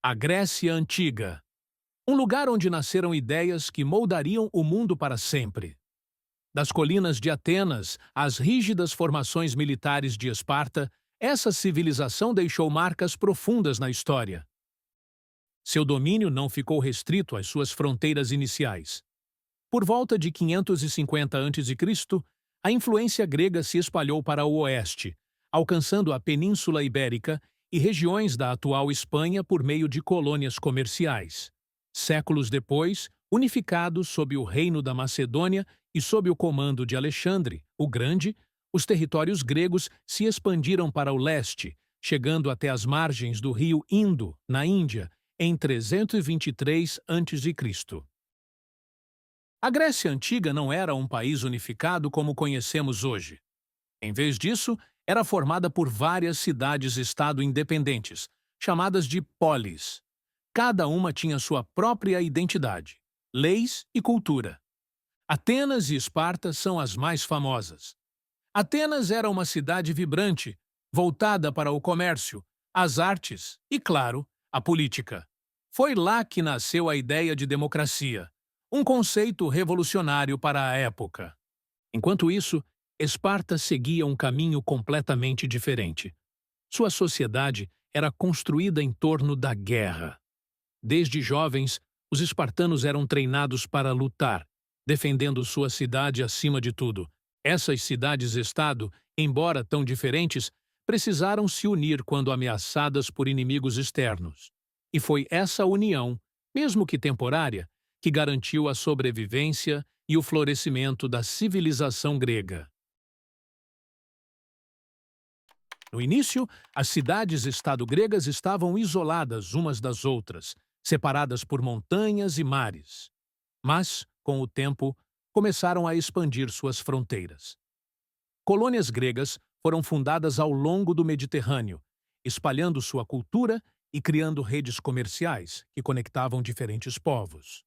A Grécia Antiga. Um lugar onde nasceram ideias que moldariam o mundo para sempre. Das colinas de Atenas às rígidas formações militares de Esparta, essa civilização deixou marcas profundas na história. Seu domínio não ficou restrito às suas fronteiras iniciais. Por volta de 550 a.C., a influência grega se espalhou para o oeste, alcançando a Península Ibérica e regiões da atual Espanha por meio de colônias comerciais. Séculos depois, unificados sob o reino da Macedônia e sob o comando de Alexandre, o Grande, os territórios gregos se expandiram para o leste, chegando até as margens do rio Indo, na Índia, em 323 a.C. A Grécia Antiga não era um país unificado como conhecemos hoje. Em vez disso, era formada por várias cidades-estado independentes, chamadas de polis. Cada uma tinha sua própria identidade, leis e cultura. Atenas e Esparta são as mais famosas. Atenas era uma cidade vibrante, voltada para o comércio, as artes e, claro, a política. Foi lá que nasceu a ideia de democracia, um conceito revolucionário para a época. Enquanto isso, Esparta seguia um caminho completamente diferente. Sua sociedade era construída em torno da guerra. Desde jovens, os espartanos eram treinados para lutar, defendendo sua cidade acima de tudo. Essas cidades-estado, embora tão diferentes, precisaram se unir quando ameaçadas por inimigos externos. E foi essa união, mesmo que temporária, que garantiu a sobrevivência e o florescimento da civilização grega. No início, as cidades-estado gregas estavam isoladas umas das outras, separadas por montanhas e mares. Mas, com o tempo, começaram a expandir suas fronteiras. Colônias gregas foram fundadas ao longo do Mediterrâneo, espalhando sua cultura e criando redes comerciais que conectavam diferentes povos.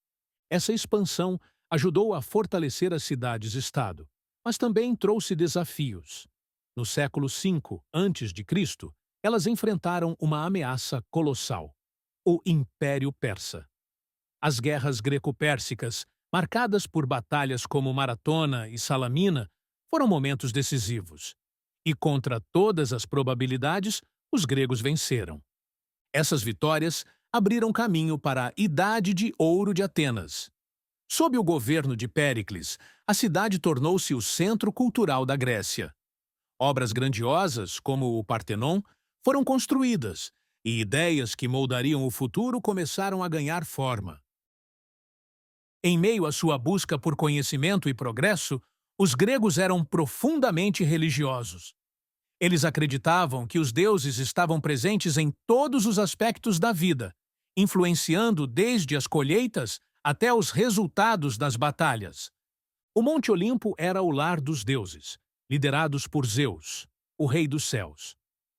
Essa expansão ajudou a fortalecer as cidades-estado, mas também trouxe desafios. No século V a.C., elas enfrentaram uma ameaça colossal: o Império Persa. As guerras greco-pérsicas, marcadas por batalhas como Maratona e Salamina, foram momentos decisivos. E contra todas as probabilidades, os gregos venceram. Essas vitórias abriram caminho para a Idade de Ouro de Atenas. Sob o governo de Péricles, a cidade tornou-se o centro cultural da Grécia. Obras grandiosas, como o Partenon, foram construídas, e ideias que moldariam o futuro começaram a ganhar forma. Em meio à sua busca por conhecimento e progresso, os gregos eram profundamente religiosos. Eles acreditavam que os deuses estavam presentes em todos os aspectos da vida, influenciando desde as colheitas até os resultados das batalhas. O Monte Olimpo era o lar dos deuses, liderados por Zeus, o rei dos céus.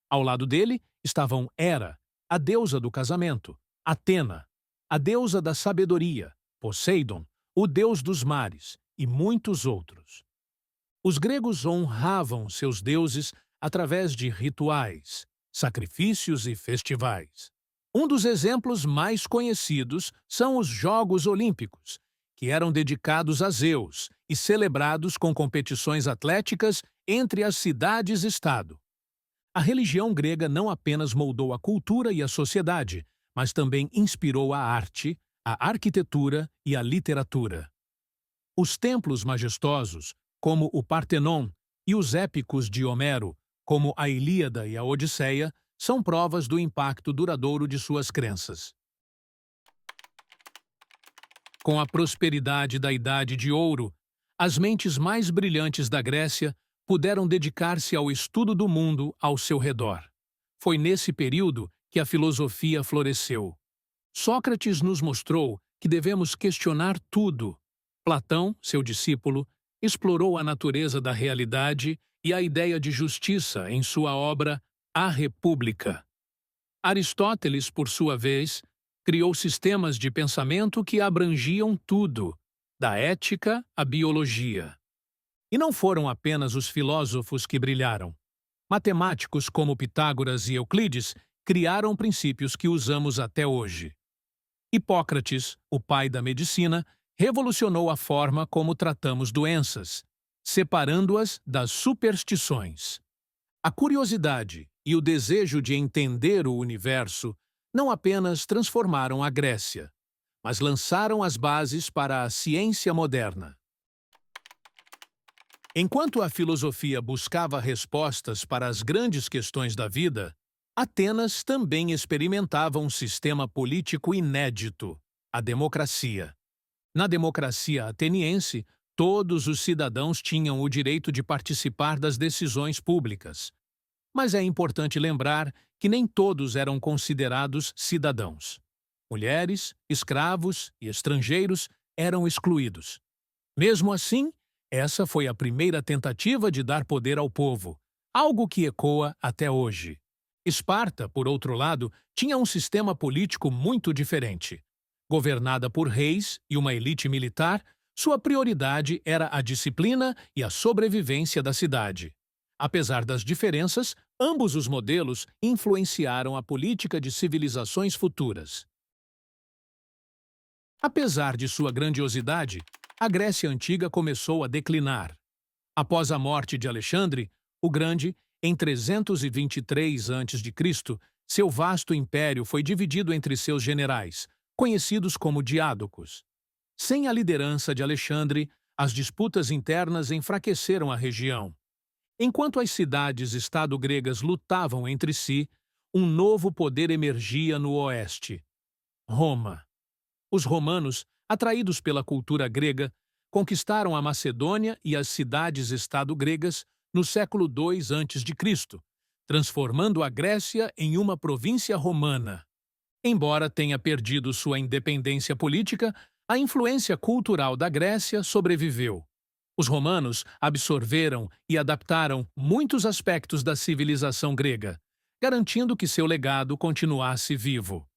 Ao lado dele estavam Hera, a deusa do casamento, Atena, a deusa da sabedoria, Poseidon, o deus dos mares, e muitos outros. Os gregos honravam seus deuses através de rituais, sacrifícios e festivais. Um dos exemplos mais conhecidos são os Jogos Olímpicos, que eram dedicados a Zeus e celebrados com competições atléticas entre as cidades-estado. A religião grega não apenas moldou a cultura e a sociedade, mas também inspirou a arte, a arquitetura e a literatura. Os templos majestosos, como o Partenon, e os épicos de Homero, como a Ilíada e a Odisseia, são provas do impacto duradouro de suas crenças. Com a prosperidade da Idade de Ouro, as mentes mais brilhantes da Grécia puderam dedicar-se ao estudo do mundo ao seu redor. Foi nesse período que a filosofia floresceu. Sócrates nos mostrou que devemos questionar tudo. Platão, seu discípulo, explorou a natureza da realidade e a ideia de justiça em sua obra A República. Aristóteles, por sua vez, criou sistemas de pensamento que abrangiam tudo, da ética à biologia. E não foram apenas os filósofos que brilharam. Matemáticos como Pitágoras e Euclides criaram princípios que usamos até hoje. Hipócrates, o pai da medicina, revolucionou a forma como tratamos doenças, separando-as das superstições. A curiosidade e o desejo de entender o universo não apenas transformaram a Grécia, mas lançaram as bases para a ciência moderna. Enquanto a filosofia buscava respostas para as grandes questões da vida, Atenas também experimentava um sistema político inédito, a democracia. Na democracia ateniense, todos os cidadãos tinham o direito de participar das decisões públicas. Mas é importante lembrar que nem todos eram considerados cidadãos. Mulheres, escravos e estrangeiros eram excluídos. Mesmo assim, essa foi a primeira tentativa de dar poder ao povo, algo que ecoa até hoje. Esparta, por outro lado, tinha um sistema político muito diferente. Governada por reis e uma elite militar, sua prioridade era a disciplina e a sobrevivência da cidade. Apesar das diferenças, ambos os modelos influenciaram a política de civilizações futuras. Apesar de sua grandiosidade, a Grécia Antiga começou a declinar. Após a morte de Alexandre o Grande, em 323 a.C., seu vasto império foi dividido entre seus generais, conhecidos como diádocos. Sem a liderança de Alexandre, as disputas internas enfraqueceram a região. Enquanto as cidades-estado gregas lutavam entre si, um novo poder emergia no oeste: Roma. Os romanos, atraídos pela cultura grega, conquistaram a Macedônia e as cidades-estado gregas no século II a.C., transformando a Grécia em uma província romana. Embora tenha perdido sua independência política, a influência cultural da Grécia sobreviveu. Os romanos absorveram e adaptaram muitos aspectos da civilização grega, garantindo que seu legado continuasse vivo.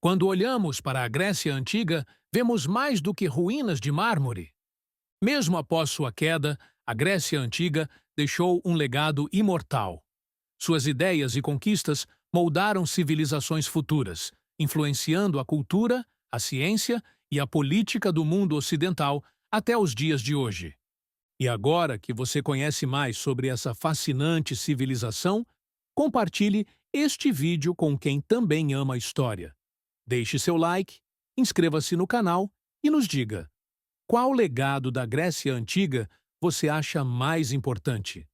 Quando olhamos para a Grécia Antiga, vemos mais do que ruínas de mármore. Mesmo após sua queda, a Grécia Antiga deixou um legado imortal. Suas ideias e conquistas moldaram civilizações futuras, influenciando a cultura, a ciência e a política do mundo ocidental até os dias de hoje. E agora que você conhece mais sobre essa fascinante civilização, compartilhe este vídeo com quem também ama a história. Deixe seu like, inscreva-se no canal e nos diga: qual legado da Grécia Antiga você acha mais importante?